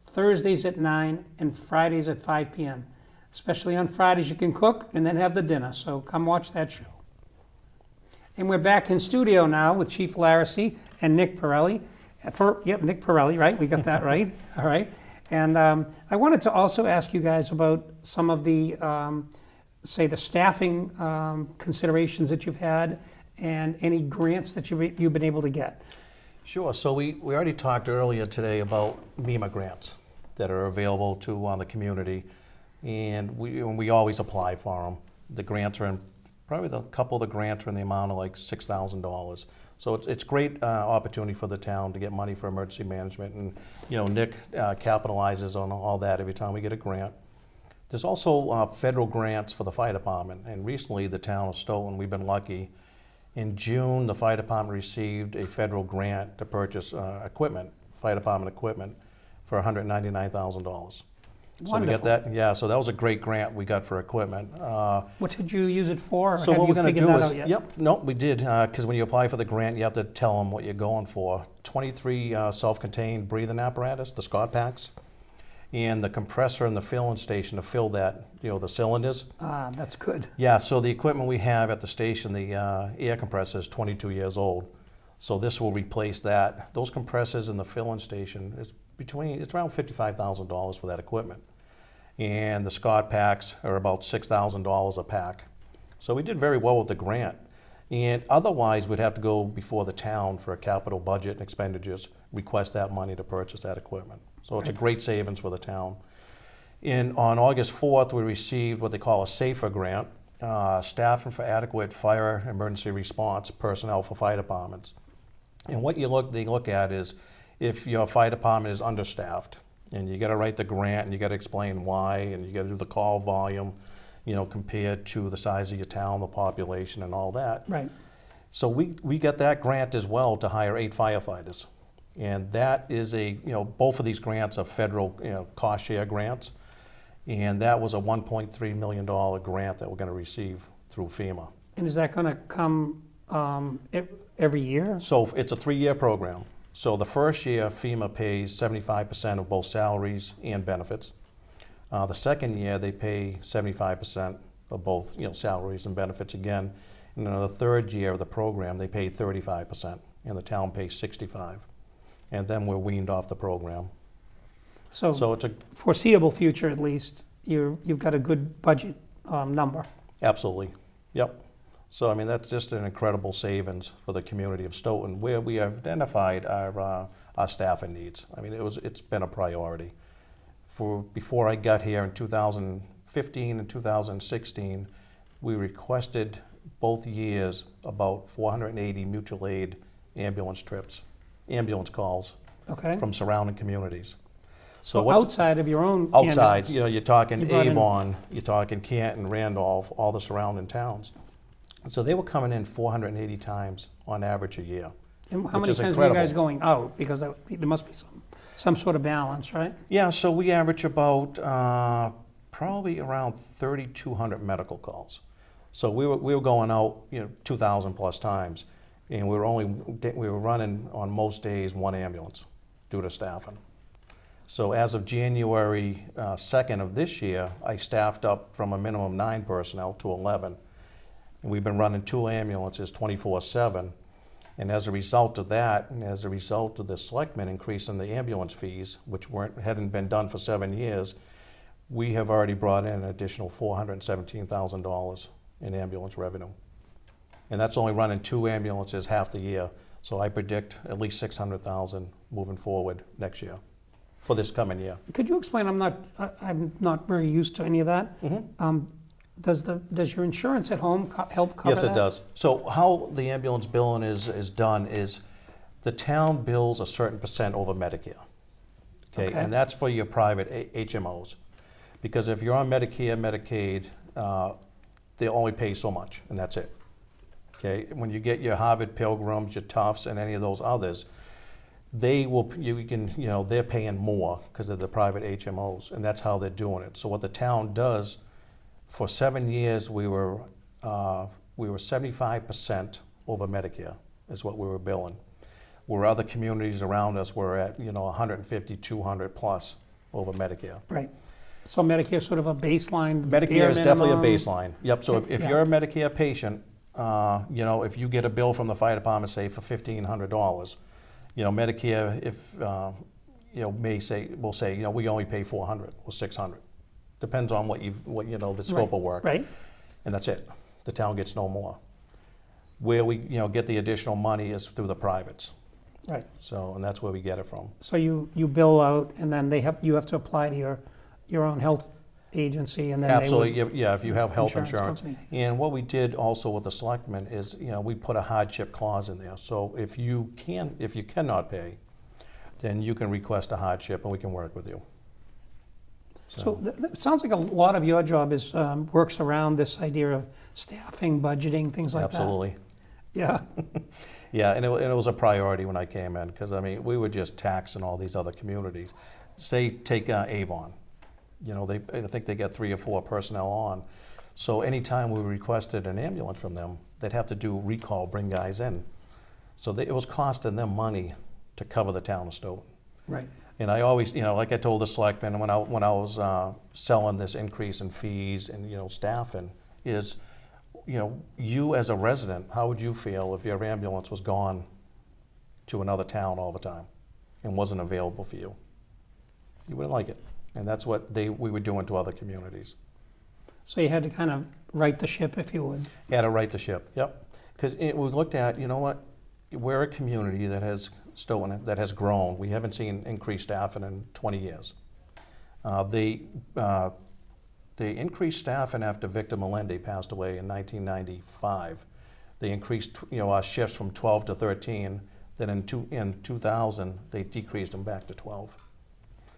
Thursdays at 9, and Fridays at 5 p.m. Especially on Fridays, you can cook and then have the dinner, so come watch that show. And we're back in studio now with Chief Laracy and Nick Pirelli. Nick Pirelli, right? We got that right. All right. And I wanted to also ask you guys about some of the, the staffing considerations that you've had and any grants that you've been able to get. Sure. So we already talked earlier today about MEMA grants that are available to the community, and we always apply for them. The grants are in, probably a couple of the grants are in the amount of like $6,000. So it's great opportunity for the town to get money for emergency management, and Nick capitalizes on all that every time we get a grant. There's also federal grants for the fire department, and recently the town of Stoughton, we've been lucky. In June, the fire department received a federal grant to purchase equipment, fire department equipment, for $199,000. So we get that, yeah. So that was a great grant we got for equipment. What did you use it for? Or so have what you we're going to figured do that is, out yet? yep, no, we did, because when you apply for the grant, you have to tell them what you're going for. 23 self-contained breathing apparatus, the Scott packs, and the compressor and the filling station to fill that, the cylinders. That's good. Yeah, so the equipment we have at the station, the air compressor is 22 years old. So this will replace that. Those compressors in the filling station, it's around $55,000 for that equipment. And the Scott packs are about $6,000 a pack. So we did very well with the grant. And otherwise, we'd have to go before the town for a capital budget and expenditures, request that money to purchase that equipment. So it's a great savings for the town. On August 4th, we received what they call a SAFER grant, Staffing for Adequate Fire Emergency Response Personnel for Fire Departments. And what they look at is if your fire department is understaffed, and you got to write the grant, and you got to explain why, and you got to do the call volume, compared to the size of your town, the population, and all that. Right. So we get that grant as well to hire 8 firefighters, and that is both of these grants are federal, cost share grants, and that was a $1.3 million grant that we're going to receive through FEMA. And is that going to come every year? So it's a 3-year program. So the first year, FEMA pays 75% of both salaries and benefits. The second year, they pay 75% of both, salaries and benefits again. And then the third year of the program, they pay 35%, and the town pays 65%. And then we're weaned off the program. So it's a foreseeable future, at least, you've got a good budget number. absolutely, yep. So I mean that's just an incredible savings for the community of Stoughton, where we have identified our staffing needs. I mean it's been a priority. Before I got here in 2015 and 2016, we requested both years about 480 mutual aid ambulance calls Okay. from surrounding communities. So outside of your own Outside, ambulance, you're talking You brought in- Avon, you're talking Canton, Randolph, all the surrounding towns. So they were coming in 480 times on average a year. and how which many is times were you guys incredible. going out? Because there must be some sort of balance, right? Yeah, so we average about probably around 3,200 medical calls. So we were going out, 2,000 plus times, and we were running on most days one ambulance due to staffing. So as of January 2nd of this year, I staffed up from a minimum of 9 personnel to 11. And we've been running 2 ambulances 24/7. And as a result of that, and as a result of the selectmen increasing the ambulance fees, which hadn't been done for 7 years, we have already brought in an additional $417,000 in ambulance revenue. And that's only running 2 ambulances half the year. So I predict at least $600,000 moving forward next year, for this coming year. Could you explain? I'm not very used to any of that. Does your insurance at home help cover Yes, that? it does. So how the ambulance billing is done is the town bills a certain percent over Medicare. Okay, Okay. and that's for your private HMOs. Because if you're on Medicare, Medicaid, they only pay so much, and that's it. Okay, when you get your Harvard Pilgrims, your Tufts, and any of those others, they're paying more because of the private HMOs, and that's how they're doing it. So what the town does, for 7 years, we were 75% over Medicare is what we were billing. Where other communities around us were at 150, 200 plus over Medicare. Right. So Medicare is sort of a baseline. Medicare bare is definitely a minimum. baseline. Yep. So if Yeah. you're a Medicare patient, if you get a bill from the fire department, say for $1,500, Medicare, will say, we only pay $400 or $600. Depends on what the scope of work. Right. And that's it. The town gets no more. Where we, get the additional money is through the privates. Right. So, and that's where we get it from. So you bill out, and then you have to apply to your own health agency, and then Absolutely, they would, yeah, if you have health Insurance insurance. company. And what we did also with the selectmen is, we put a hardship clause in there. So if you cannot pay, then you can request a hardship and we can work with you. So it sounds like a lot of your job is works around this idea of staffing, budgeting, things like Absolutely. that. Yeah. Yeah, and it was a priority when I came in, because we were just taxing all these other communities. Say, take Avon. I think they got 3 or 4 personnel on. So anytime we requested an ambulance from them, they'd have to do recall, bring guys in. So it was costing them money to cover the town of Stoughton. Right. And I always, like I told the selectmen when I was selling this increase in fees and staffing, is, you as a resident, how would you feel if your ambulance was gone to another town all the time and wasn't available for you? You wouldn't like it, and that's what we were doing to other communities. So you had to kind of right the ship, if you would. You had to right the ship. Yep, because we looked at, we're a community that has Stoughton that has grown. We haven't seen increased staffing in 20 years. They increased staffing after Victor Melende passed away in 1995. They increased our shifts from 12 to 13. Then in 2000, they decreased them back to 12.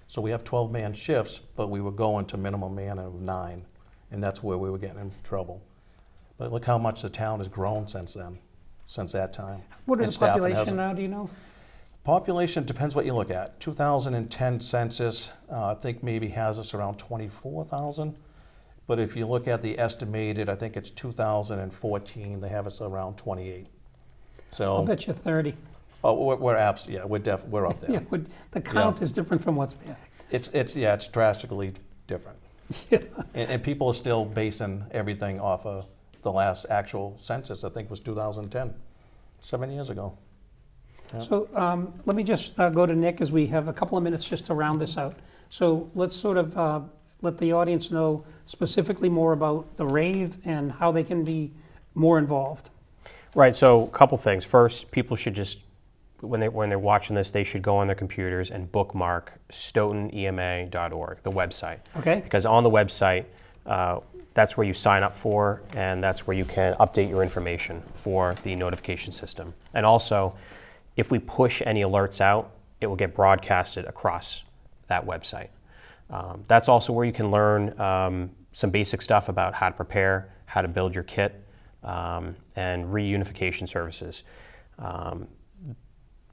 So we have 12-man shifts, but we were going to minimum man of 9, and that's where we were getting in trouble. But look how much the town has grown since then, since that time. What And is the staffing population hasn't. now, do you know? Population depends what you look at. 2010 census, I think maybe has us around 24,000. But if you look at the estimated, I think it's 2014, they have us around 28. So I'll bet you 30. oh, we're up there. Yeah, the count Yeah. is different from what's there. It's drastically different. And people are still basing everything off of the last actual census, I think was 2010, 7 years ago. So let me just go to Nick, as we have a couple of minutes just to round this out. So let's sort of let the audience know specifically more about the rave and how they can be more involved. Right, so a couple things. First, people should just, when they're watching this, they should go on their computers and bookmark stoughtonema.org, the website. Okay. Because on the website, that's where you sign up for, and that's where you can update your information for the notification system. And also, if we push any alerts out, it will get broadcasted across that website. That's also where you can learn some basic stuff about how to prepare, how to build your kit, and reunification services.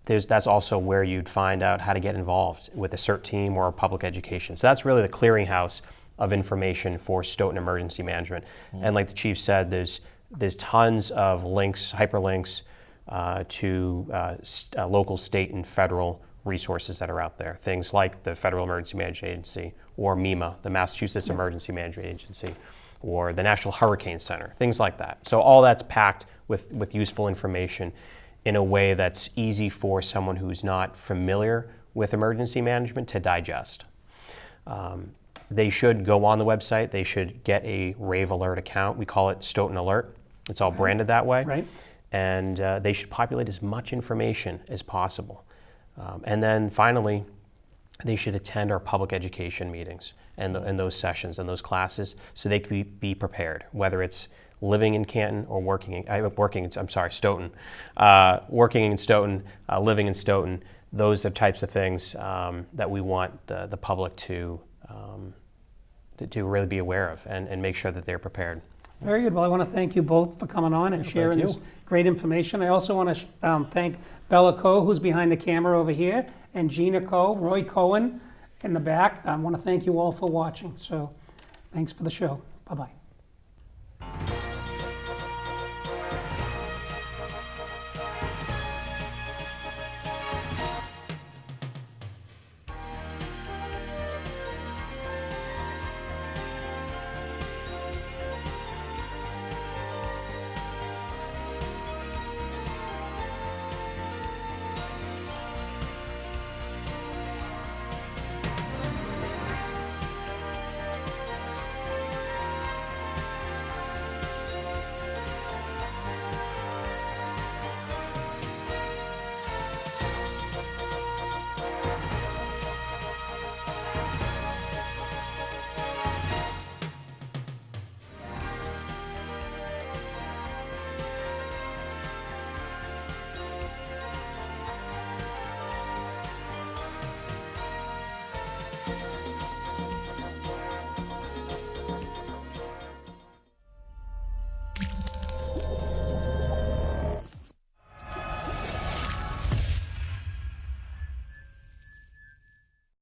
That's also where you'd find out how to get involved with a CERT team or public education. So that's really the clearinghouse of information for Stoughton Emergency Management. And like the chief said, there's tons of links, hyperlinks to local, state, and federal resources that are out there. Things like the Federal Emergency Management Agency, or MEMA, the Massachusetts Emergency Management Agency, or the National Hurricane Center, things like that. So all that's packed with useful information in a way that's easy for someone who's not familiar with emergency management to digest. They should go on the website. They should get a Rave Alert account. We call it Stoughton Alert. It's all branded that way. Right. And they should populate as much information as possible. And then finally, they should attend our public education meetings and those sessions and those classes so they can be prepared, whether it's living in Canton or working in Stoughton, working in Stoughton, living in Stoughton. Those are types of things that we want the public to really be aware of and make sure that they're prepared. Very good. Well, I want to thank you both for coming on and sharing this great information. I also want to thank Bella Coe, who's behind the camera over here, and Gina Coe, Roy Cohen in the back. I want to thank you all for watching. So thanks for the show. Bye-bye.